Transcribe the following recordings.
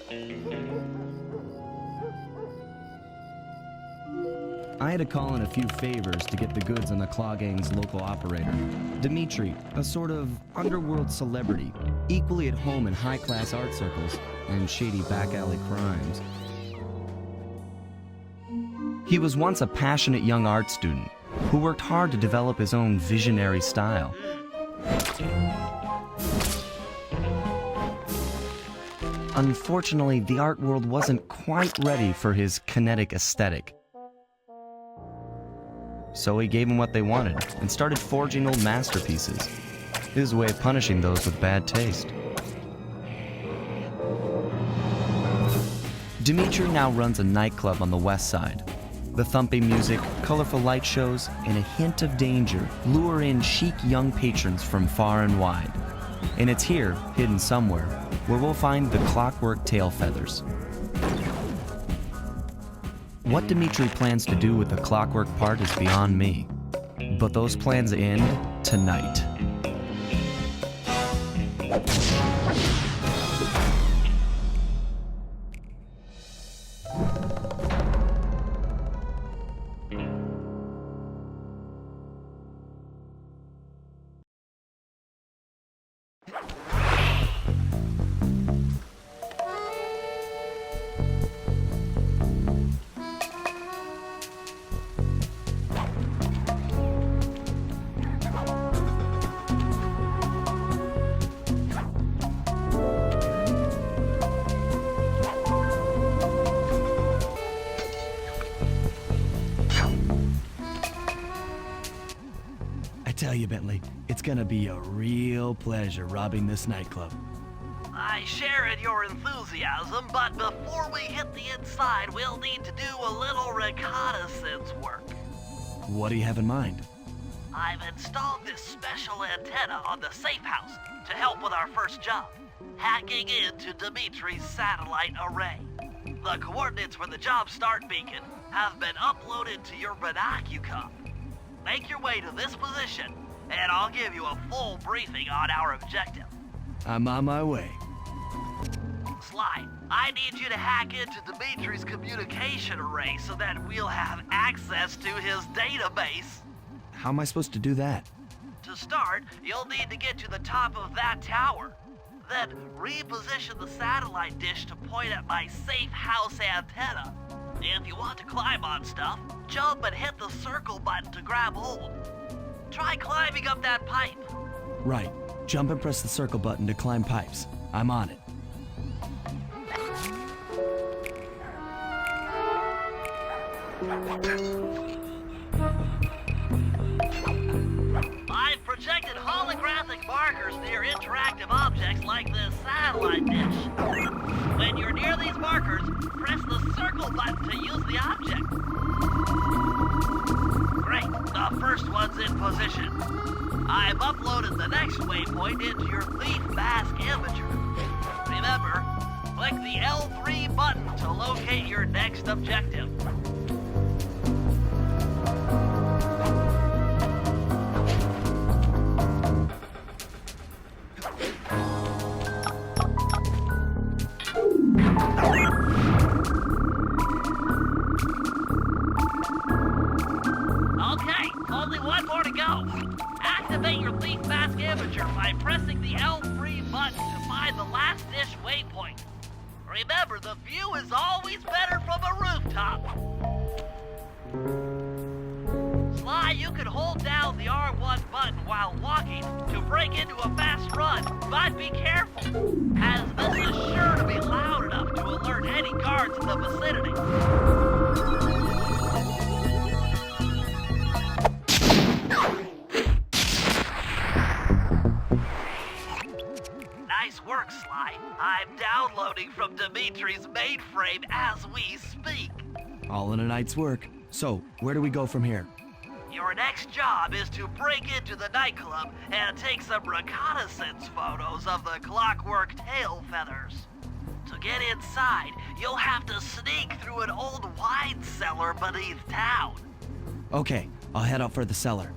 I had to call in a few favors to get the goods on the Klaww Gang's local operator, Dimitri, a sort of underworld celebrity, equally at home in high-class art circles and shady back-alley crimes. He was once a passionate young art student who worked hard to develop his own visionary style. Unfortunately, the art world wasn't quite ready for his kinetic aesthetic. So he gave them what they wanted and started forging old masterpieces. His way of punishing those with bad taste. Dimitri now runs a nightclub on the west side. The thumping music, colorful light shows, and a hint of danger lure in chic young patrons from far and wide. And it's here, hidden somewhere, where we'll find the Clockwerk Tail feathers. What Dimitri plans to do with the clockwork part is beyond me, but those plans end tonight. I tell you, Bentley, it's gonna be a real pleasure robbing this nightclub. I share in your enthusiasm, but before we hit the inside, we'll need to do a little reconnaissance work. What do you have in mind? I've installed this special antenna on the safe house to help with our first job, hacking into Dimitri's satellite array. The coordinates for the job start beacon have been uploaded to your binocular. Make your way to this position, and I'll give you a full briefing on our objective. I'm on my way. Sly, I need you to hack into Dimitri's communication array so that we'll have access to his database. How am I supposed to do that? To start, you'll need to get to the top of that tower. Then reposition the satellite dish to point at my safe house antenna. If you want to climb on stuff, jump and hit the circle button to grab hold. Try climbing up that pipe. Right. Jump and press the circle button to climb pipes. I'm on it. I've projected holographic markers near interactive objects like this satellite dish. When you're near these markers, press the circle button to use the object. Great, the first one's in position. I've uploaded the next waypoint into your thief mask imager. Remember, click the L3 button to locate your next objective. Okay, only one more to go. Activate your thief mask imager by pressing the L3 button to find the last dish waypoint. Remember, the view is always better from a rooftop. Sly, you can hold down the R1 button while walking to break into a fast run, but be careful, as this is sure to be loud enough to alert any guards in the vicinity. Nice work, Sly. I'm downloading from Dimitri's mainframe as we speak. All in a night's work. So, where do we go from here? Your next job is to break into the nightclub and take some reconnaissance photos of the Clockwerk Tail feathers. To get inside, you'll have to sneak through an old wine cellar beneath town. Okay, I'll head out for the cellar.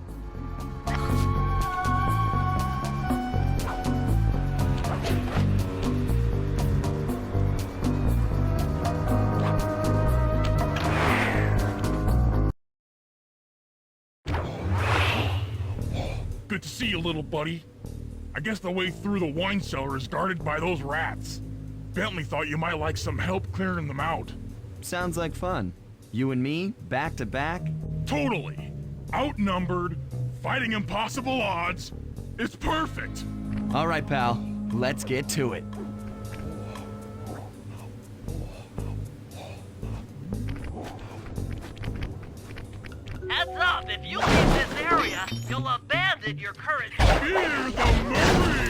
little buddy. I guess the way through the wine cellar is guarded by those rats. Bentley thought you might like some help clearing them out. Sounds like fun. You and me, back to back? Totally. Outnumbered, fighting impossible odds. It's perfect. All right, pal. Let's get to it. Heads up, if you leave this area, you'll abandon your current... Fear the Murray!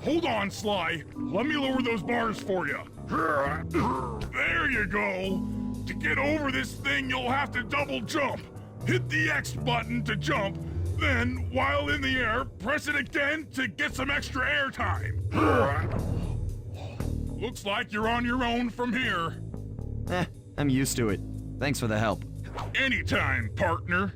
Hold on, Sly. Let me lower those bars for you. There you go. To get over this thing, you'll have to double jump. Hit the X button to jump, then, while in the air, press it again to get some extra air time. Looks like you're on your own from here. I'm used to it. Thanks for the help. Anytime, partner.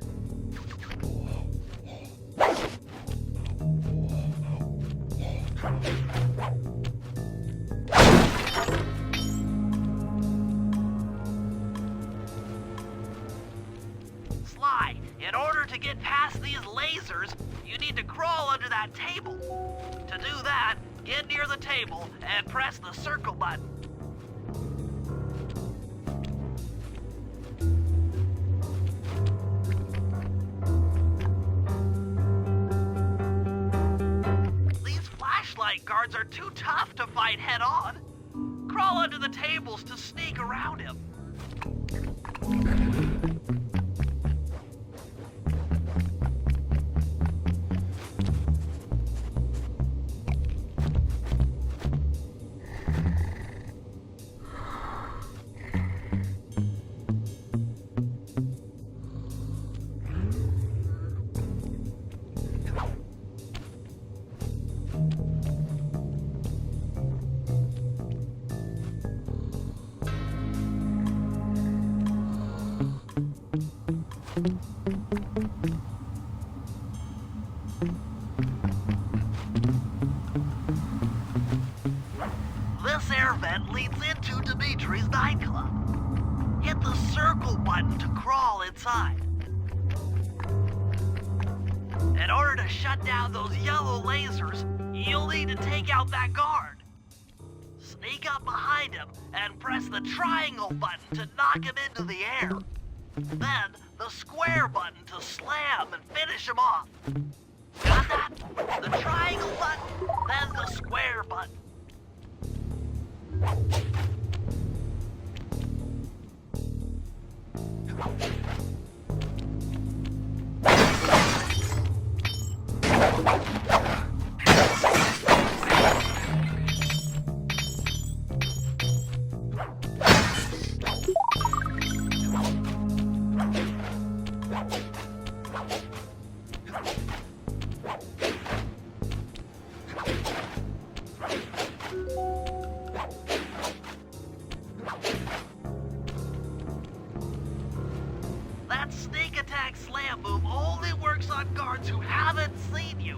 Sly, in order to get past these lasers, you need to crawl under that table. To do that, get near the table and press the circle button. These flashlight guards are too tough to fight head-on. Crawl under the tables to sneak around him. This air vent leads into Dimitri's nightclub. Hit the circle button to crawl inside. In order to shut down those yellow lasers, you'll need to take out that guard. Sneak up behind him and press the triangle button to knock him into the air. Then the square button to slam and finish him off. Got that? The triangle button, then the square button. That sneak attack slam move only works on guards who haven't seen you.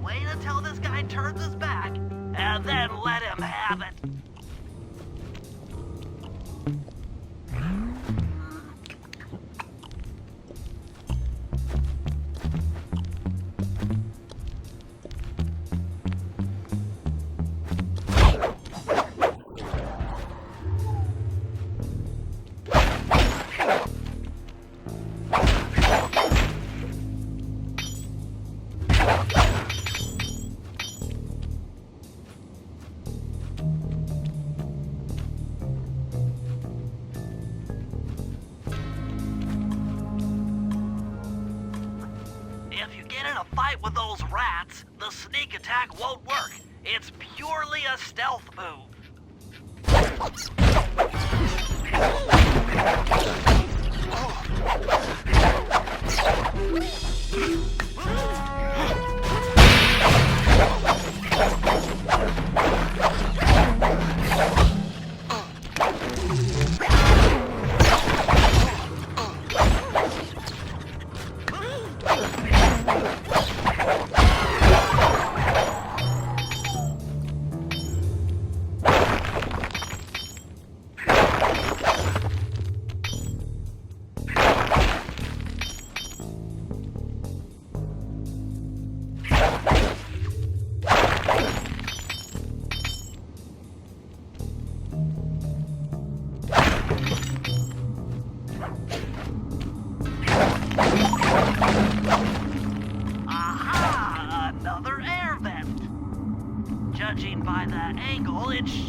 Wait until this guy turns his back, and then let him have it. Fight with those rats, the sneak attack won't work. It's purely a stealth move.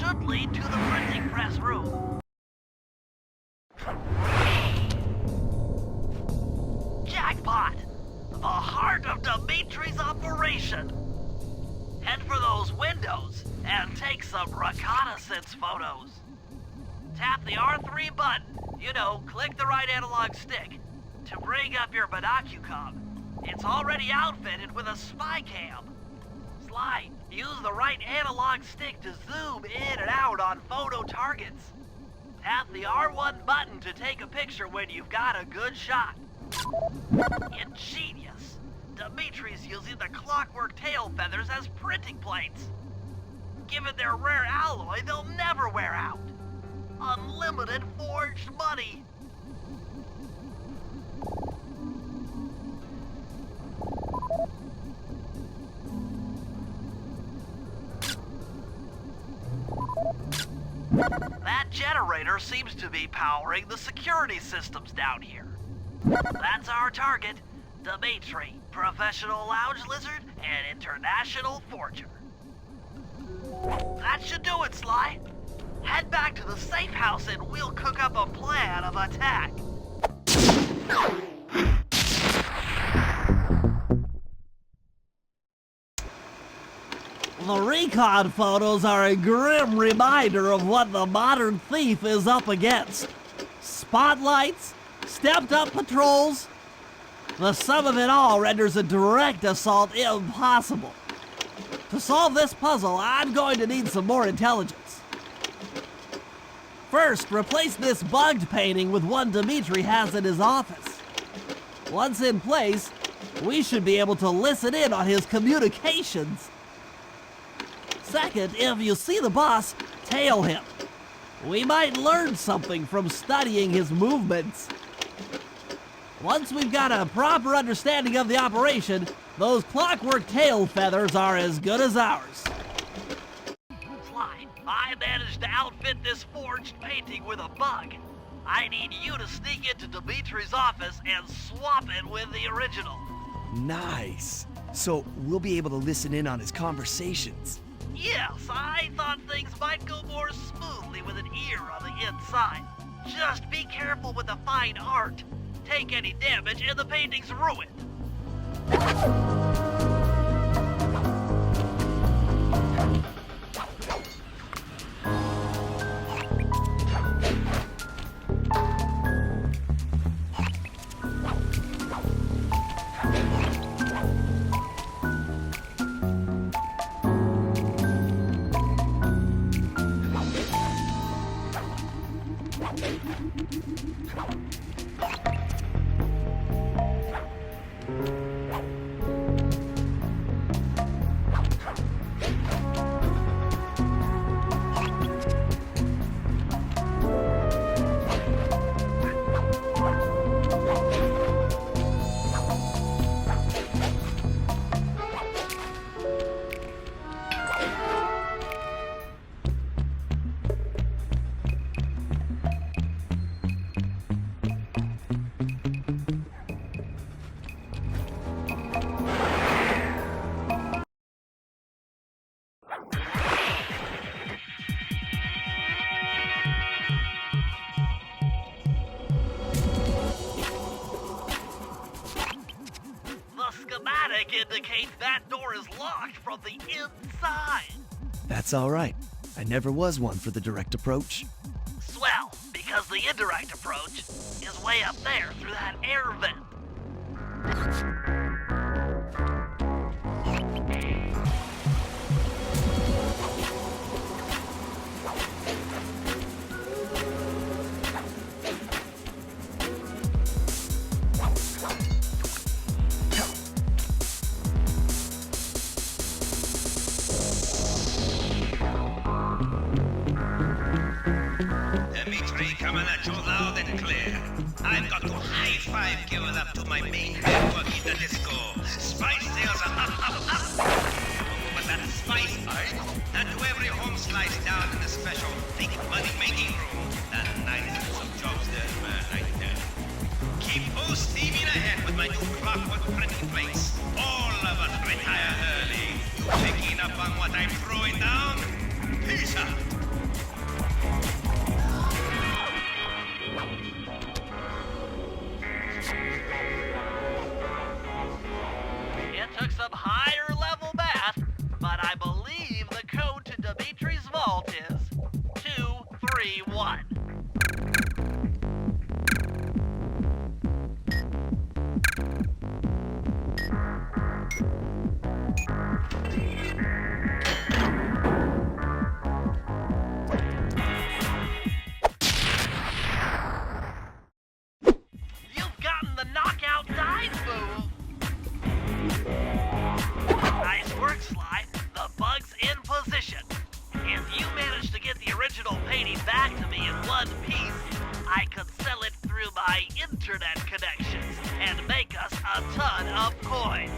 should lead to the printing press room. Jackpot! The heart of Dimitri's operation. Head for those windows and take some reconnaissance photos. Tap the R3 button, click the right analog stick, to bring up your binocucom. It's already outfitted with a spy cam. Sly, use the right analog stick to zoom in and out on photo targets. Tap the R1 button to take a picture when you've got a good shot. Ingenious! Dimitri's using the Clockwerk Tail feathers as printing plates. Given their rare alloy, they'll never wear out. Unlimited forged money. That generator seems to be powering the security systems down here. That's our target, Dimitri, professional lounge lizard and international forger. That should do it, Sly. Head back to the safe house and we'll cook up a plan of attack. The recon photos are a grim reminder of what the modern thief is up against. Spotlights, stepped-up patrols. The sum of it all renders a direct assault impossible. To solve this puzzle, I'm going to need some more intelligence. First, replace this bugged painting with one Dimitri has in his office. Once in place, we should be able to listen in on his communications. Second, if you see the boss, tail him. We might learn something from studying his movements. Once we've got a proper understanding of the operation, those Clockwerk Tail feathers are as good as ours. Sly, I managed to outfit this forged painting with a bug. I need you to sneak into Dimitri's office and swap it with the original. Nice. So we'll be able to listen in on his conversations. Yes, I thought things might go more smoothly with an ear on the inside. Just be careful with the fine art. Take any damage and the painting's ruined. Indicates that door is locked from the inside. That's all right. I never was one for the direct approach. Swell, because the indirect approach is way up there through that air vent. Dimitri coming at you loud and clear. I've got to high-five give it up to my main network in the disco. Spice sales are up. But that spice art, and to every home slice down in the special big money-making room. The nicest of jobs there, man, right there. Keep full steaming ahead with my new clockwork printing plates. All of us retire early. You picking up on what I'm throwing down? Peace out. buy internet connections and make us a ton of coins.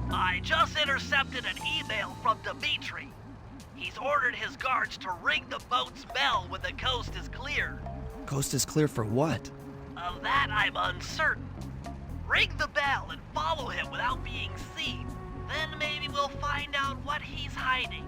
I just intercepted an email from Dimitri. He's ordered his guards to ring the boat's bell when the coast is clear. Coast is clear for what? Of that, I'm uncertain. Ring the bell and follow him without being seen. Then maybe we'll find out what he's hiding.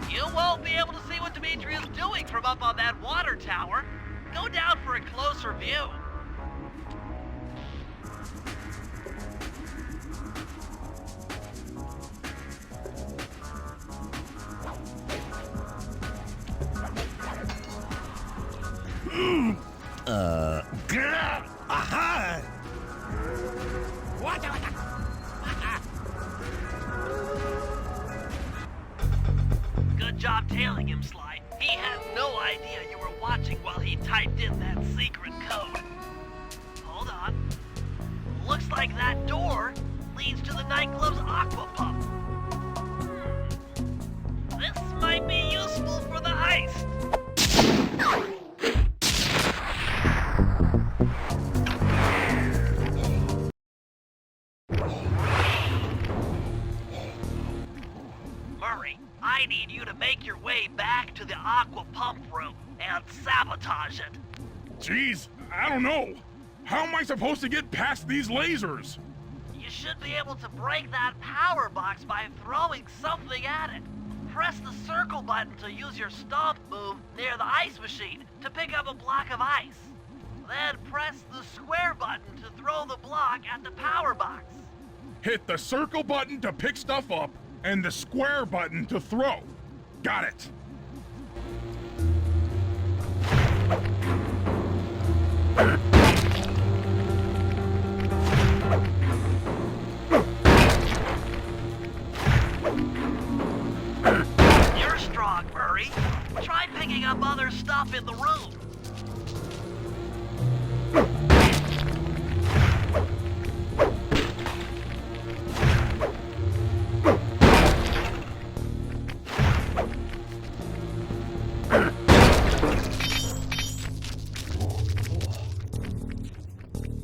You won't be able to see what Dimitri is doing from up on that water tower. Go down for a closer view. Aha! Good job tailing him, Sly. He had no idea you were watching while he typed in that secret code. Hold on. Looks like that door leads to the nightclub's aqua pump. This might be useful for the heist. Murray, I need you to make your way back to the aqua pump room and sabotage it. Jeez, I don't know. How am I supposed to get past these lasers? You should be able to break that power box by throwing something at it. Press the circle button to use your stomp move near the ice machine to pick up a block of ice. Then press the square button to throw the block at the power box. Hit the circle button to pick stuff up and the square button to throw. Got it. You're strong, Murray. Try picking up other stuff in the room.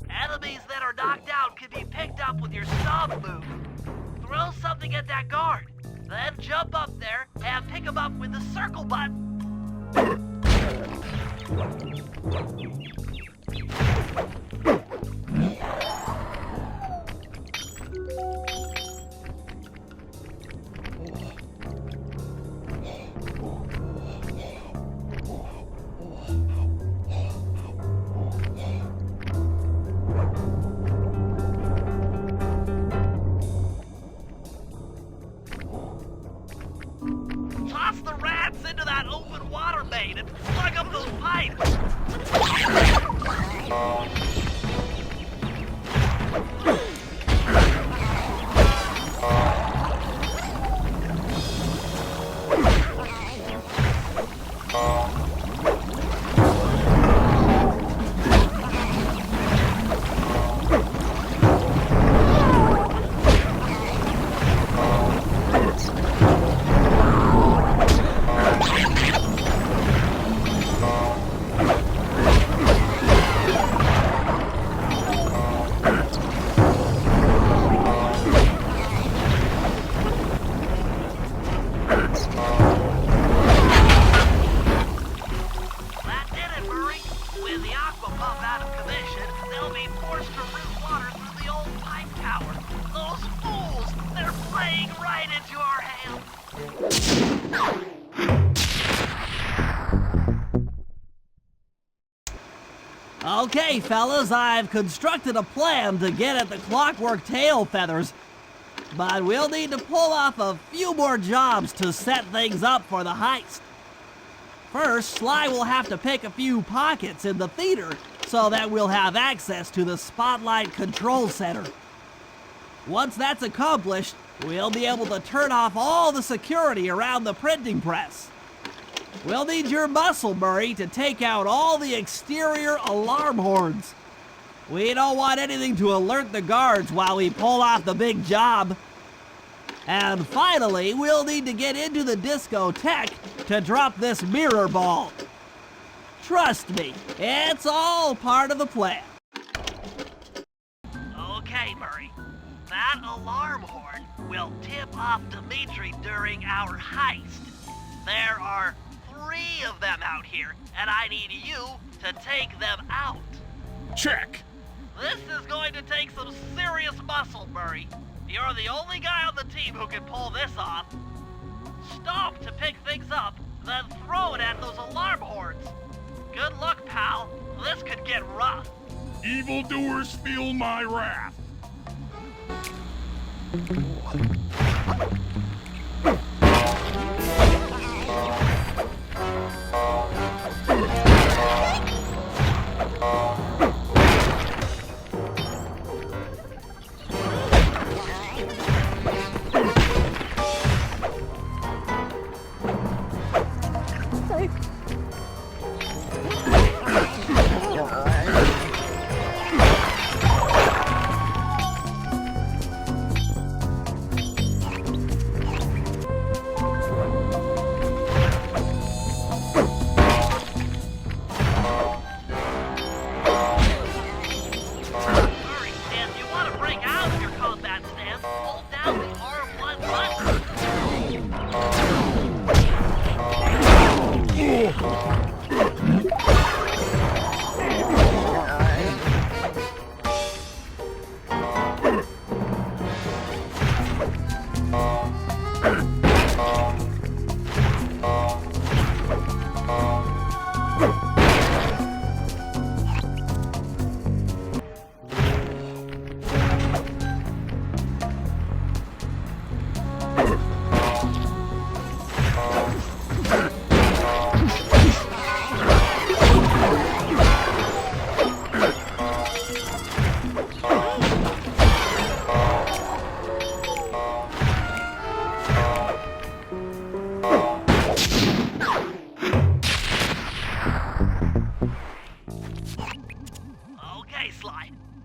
Enemies that are knocked out can be picked up with your stomp move. Throw something at that guard, then jump up there and pick him up with the circle button. Toss the rats into that open water main and plug up those pipes. Okay, fellas, I've constructed a plan to get at the Clockwerk Tail feathers. But we'll need to pull off a few more jobs to set things up for the heist. First, Sly will have to pick a few pockets in the theater so that we'll have access to the Spotlight Control Center. Once that's accomplished, we'll be able to turn off all the security around the printing press. We'll need your muscle, Murray, to take out all the exterior alarm horns. We don't want anything to alert the guards while we pull off the big job. And finally, we'll need to get into the discotheque to drop this mirror ball. Trust me, it's all part of the plan. Okay, Murray. That alarm horn will tip off Dimitri during our heist. There are 3 of them out here, and I need you to take them out. Check. This is going to take some serious muscle, Murray. You're the only guy on the team who can pull this off. Stop to pick things up, then throw it at those alarm horns. Good luck, pal. This could get rough. Evildoers feel my wrath.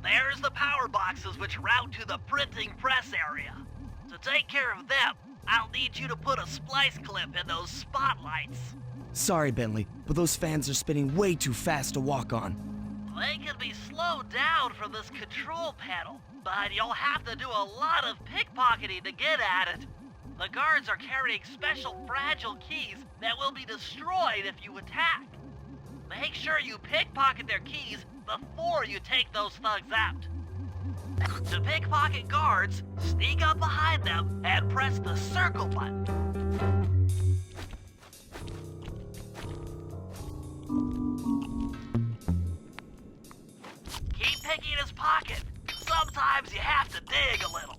There's the power boxes which route to the printing press area. To take care of them, I'll need you to put a splice clip in those spotlights. Sorry, Bentley, but those fans are spinning way too fast to walk on. They can be slowed down from this control panel, but you'll have to do a lot of pickpocketing to get at it. The guards are carrying special fragile keys that will be destroyed if you attack. Make sure you pickpocket their keys before you take those thugs out. To pickpocket guards, sneak up behind them and press the circle button. Keep picking his pocket. Sometimes you have to dig a little.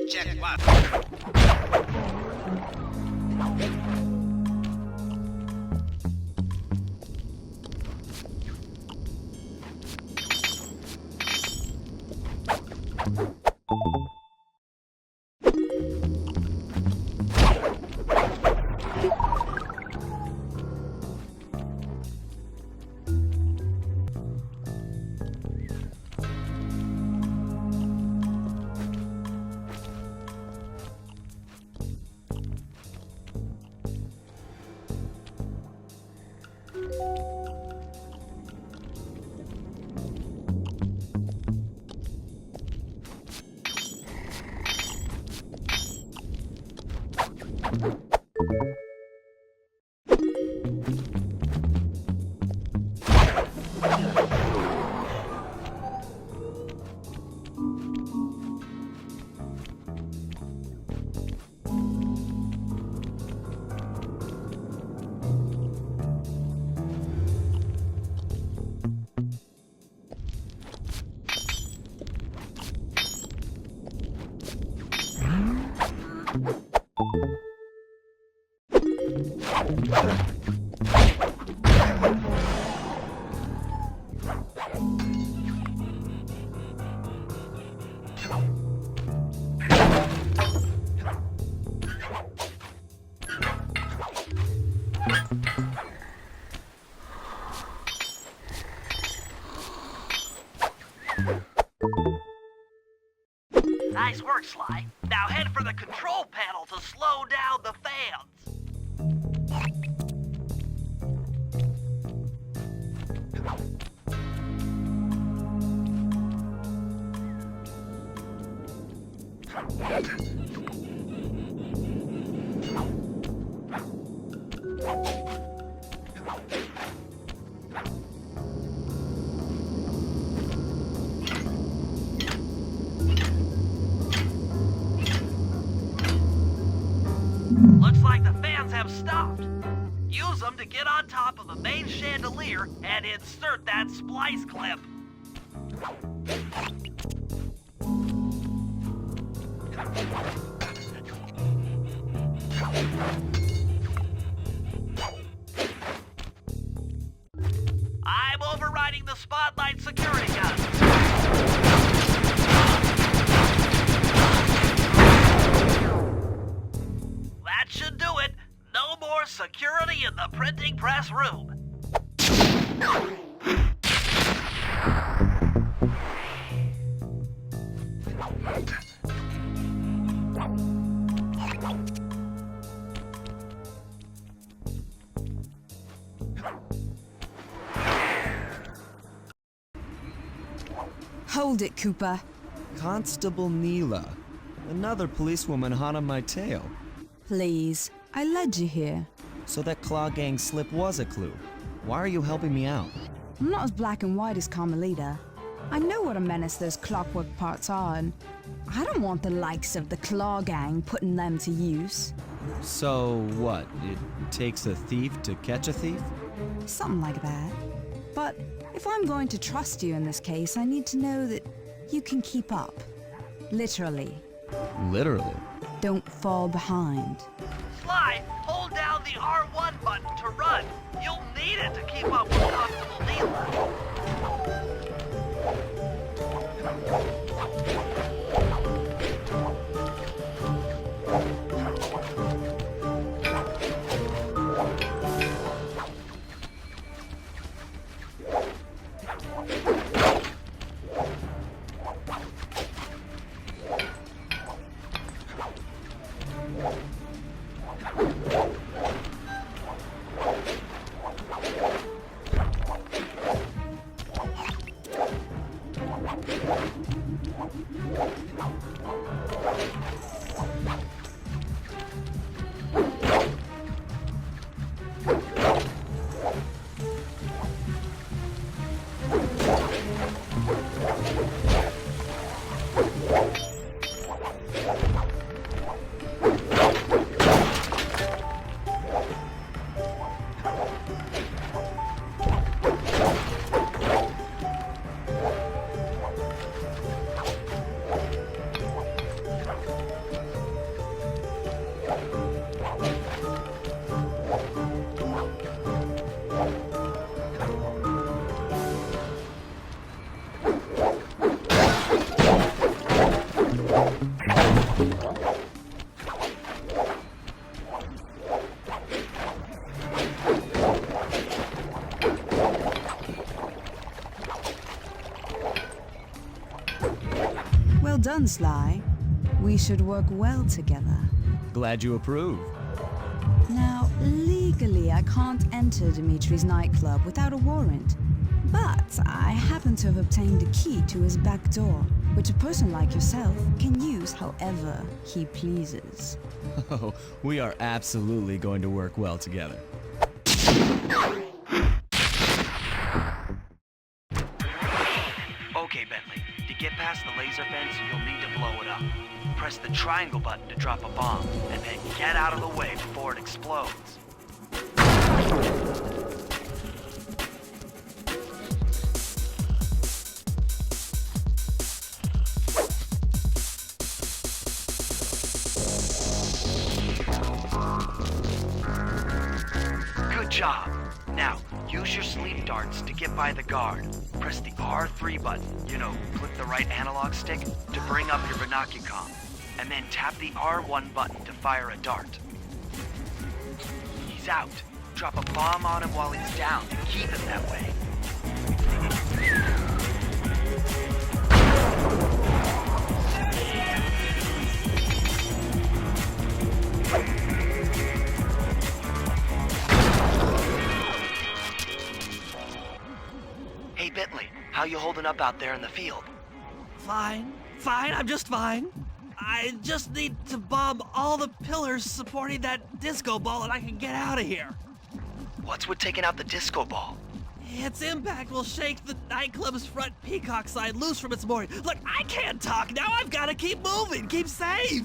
Check one. Nice work, Sly. Now head for the control panel to slow down the fans. Looks like the fans have stopped. Use them to get on top of the main chandelier and insert that splice clip. I'm overriding the spotlight security gun. That should do it. No more security in the printing press room. Hold it, Cooper. Constable Neela. Another policewoman hot on my tail. Please, I led you here. So that Klaww Gang slip was a clue. Why are you helping me out? I'm not as black and white as Carmelita. I know what a menace those clockwork parts are, and I don't want the likes of the Klaww Gang putting them to use. So what? It takes a thief to catch a thief? Something like that. But if I'm going to trust you in this case, I need to know that you can keep up. Literally. Literally. Don't fall behind. Sly, hold down the R1 button to run. You'll need it to keep up with Constable Neela. Well done, Sly. We should work well together. Glad you approve. Now, legally, I can't enter Dimitri's nightclub without a warrant. But I happen to have obtained a key to his back door, which a person like yourself can use use however he pleases. Oh, we are absolutely going to work well together. Okay, Bentley. To get past the laser fence, you'll need to blow it up. Press the triangle button to drop a bomb, and then get out of the way before it explodes. Good job. Now, use your sleep darts to get by the guard. Press the R3 button, click the right analog stick to bring up your binocucom. And then tap the R1 button to fire a dart. He's out. Drop a bomb on him while he's down and keep him that way. Hey, Bentley, how you holding up out there in the field? Fine, I'm just fine. I just need to bomb all the pillars supporting that disco ball and I can get out of here. What's with taking out the disco ball? Its impact will shake the nightclub's front peacock sign loose from its mooring. Look, I can't talk now. I've got to keep moving, keep safe.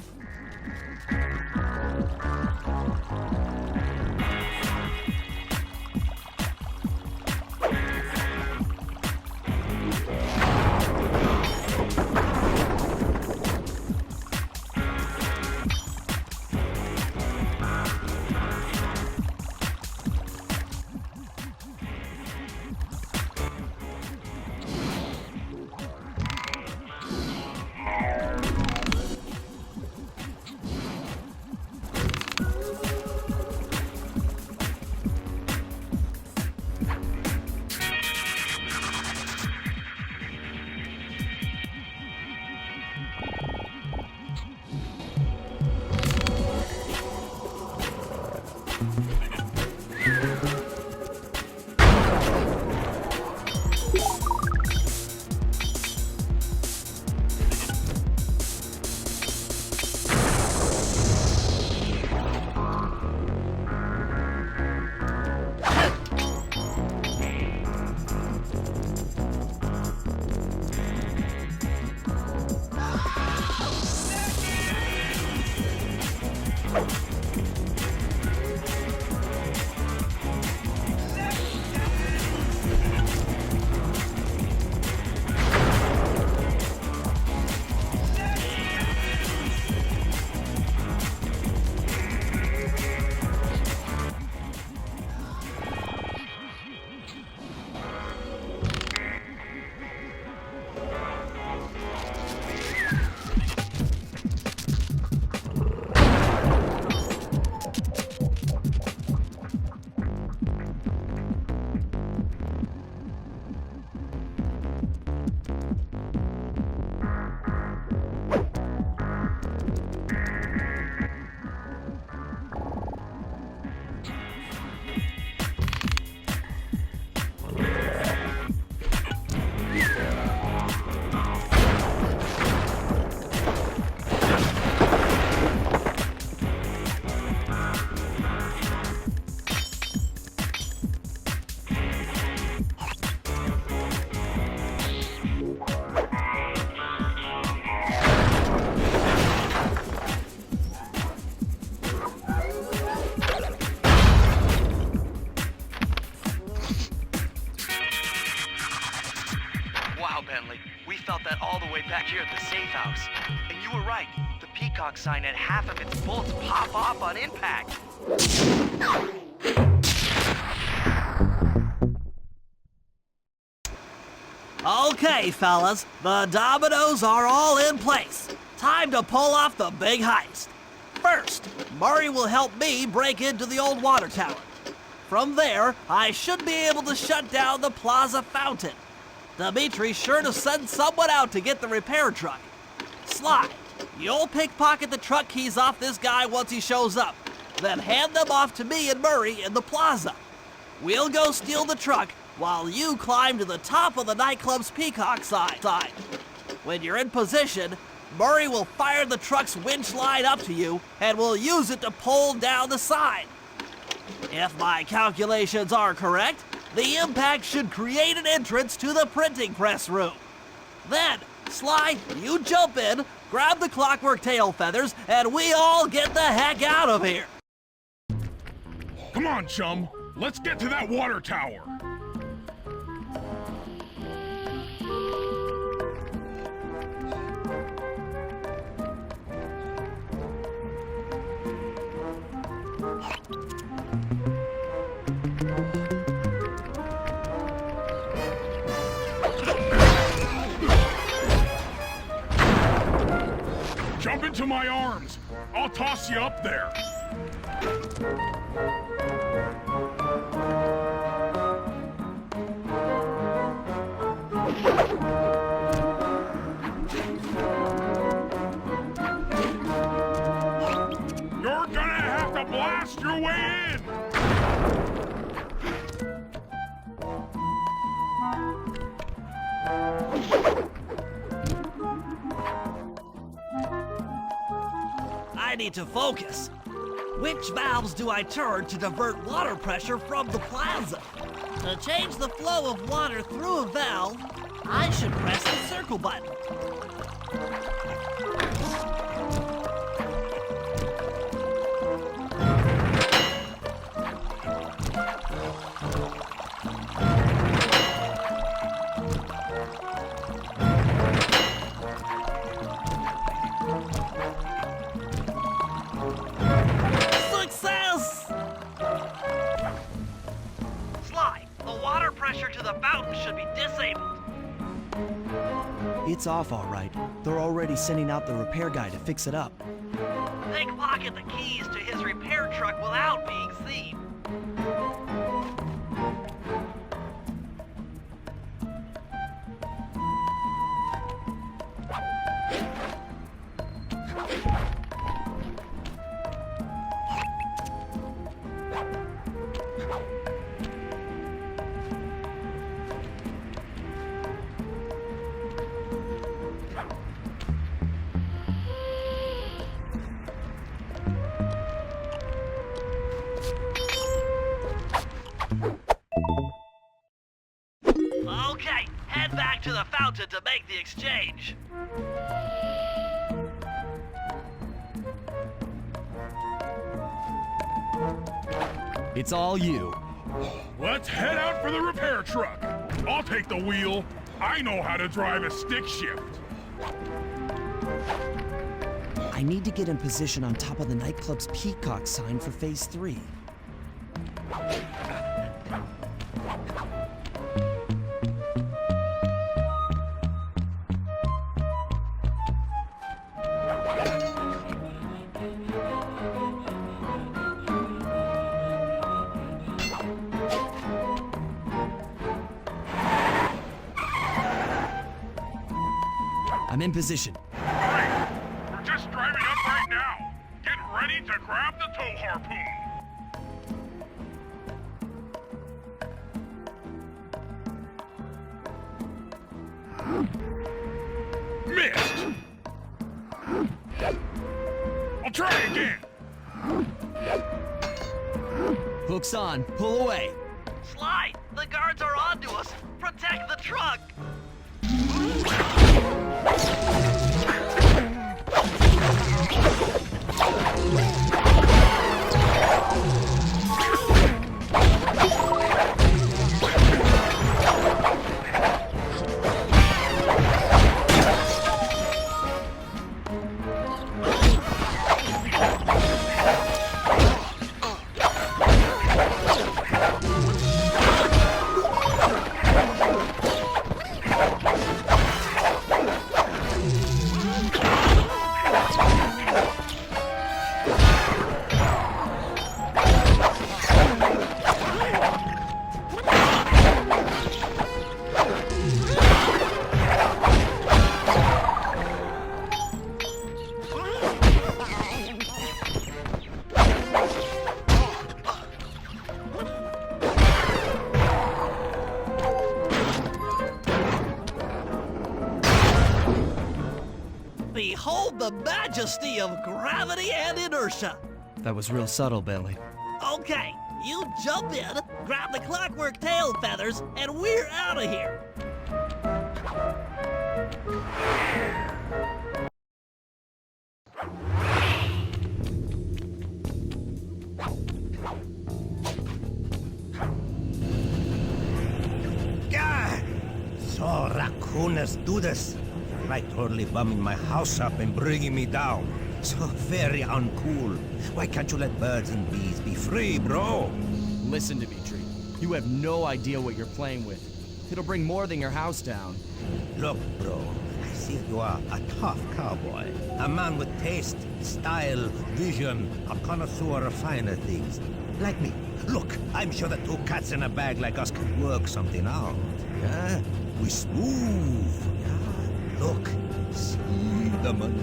Back here at the safe house. And you were right. The peacock sign had half of its bolts pop off on impact. Okay, fellas, the dominoes are all in place. Time to pull off the big heist. First, Murray will help me break into the old water tower. From there, I should be able to shut down the plaza fountain. Dimitri's sure to send someone out to get the repair truck. Sly, you'll pickpocket the truck keys off this guy once he shows up, then hand them off to me and Murray in the plaza. We'll go steal the truck while you climb to the top of the nightclub's peacock side. When you're in position, Murray will fire the truck's winch line up to you, and we'll use it to pull down the sign. If my calculations are correct, the impact should create an entrance to the printing press room. Then, Sly, you jump in, grab the Clockwerk Tail feathers, and we all get the heck out of here. Come on, chum. Let's get to that water tower. Jump into my arms. I'll toss you up there. You're gonna have to blast your way in. I need to focus. Which valves do I turn to divert water pressure from the plaza? To change the flow of water through a valve, I should press the circle button. Success! Sly, the water pressure to the fountain should be disabled. It's off all right. They're already sending out the repair guy to fix it up. Pickpocket the keys to his repair truck without being seen. Okay, head back to the fountain to make the exchange. It's all you. Let's head out for the repair truck. I'll take the wheel. I know how to drive a stick shift. I need to get in position on top of the nightclub's peacock sign for phase 3. I'm in position. Great. We're just driving up right now. Get ready to grab the tow harpoon. Missed. I'll try again. Hook's on. Pull away. Sly, the guards are onto us. Protect the truck. the majesty of gravity and inertia. That was real subtle, Bailey. Okay, you jump in, grab the Clockwerk Tail feathers, and we're out of here. God! So raccooners do this. Like totally bumming my house up and bringing me down. So very uncool. Why can't you let birds and bees be free, bro? Listen, Dimitri. You have no idea what you're playing with. It'll bring more than your house down. Look, bro, I see you are a tough cowboy. A man with taste, style, vision, a connoisseur of finer things. Like me. Look, I'm sure that two cats in a bag like us can work something out. Yeah? We smooth. Yeah? Look, see the money.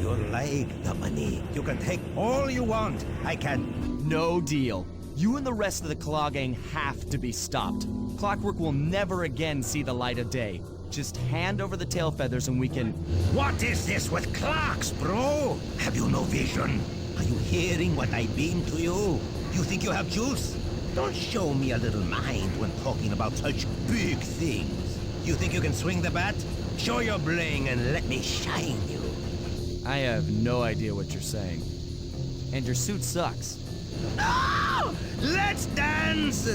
You like the money. You can take all you want. I can. No deal. You and the rest of the Klaww Gang have to be stopped. Clockwerk will never again see the light of day. Just hand over the tail feathers and we can... What is this with clocks, bro? Have you no vision? Are you hearing what I beam to you? You think you have juice? Don't show me a little mind when talking about such big things. You think you can swing the bat? Show your bling and let me shine you. I have no idea what you're saying. And your suit sucks. Oh! Let's dance!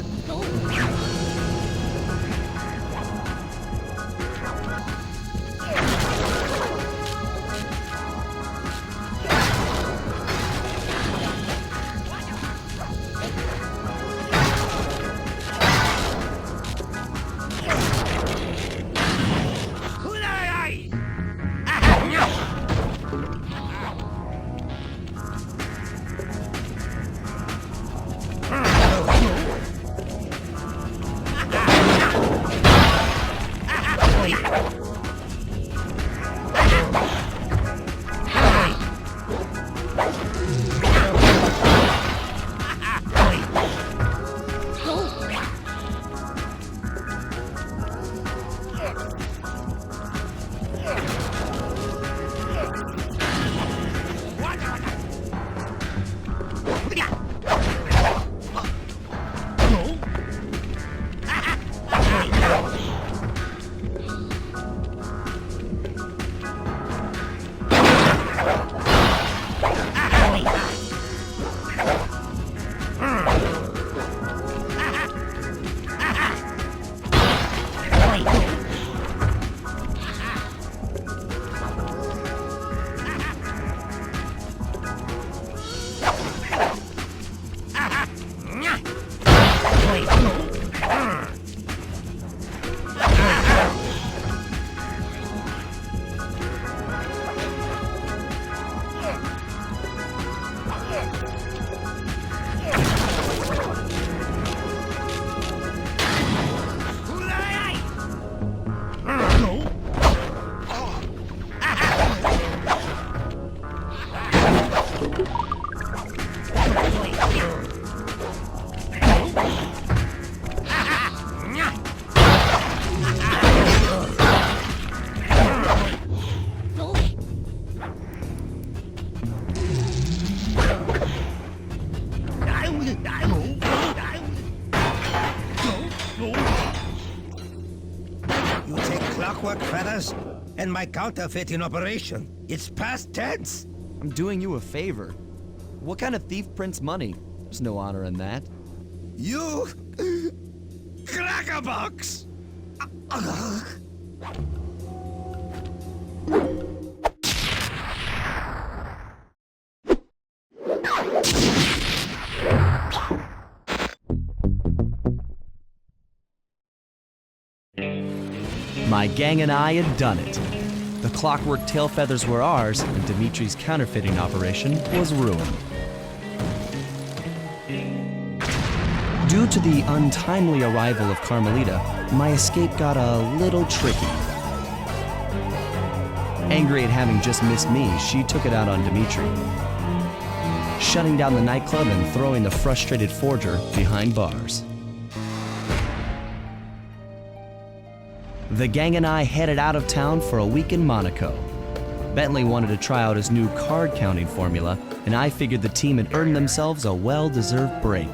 Clockwerk feathers and my counterfeit in operation. It's past tense. I'm doing you a favor. What kind of thief prints money? There's no honor in that. You... crackerbox! My gang and I had done it. The Clockwerk Tail feathers were ours, and Dimitri's counterfeiting operation was ruined. Due to the untimely arrival of Carmelita, my escape got a little tricky. Angry at having just missed me, she took it out on Dimitri, shutting down the nightclub and throwing the frustrated forger behind bars. The gang and I headed out of town for a week in Monaco. Bentley wanted to try out his new card counting formula, and I figured the team had earned themselves a well-deserved break.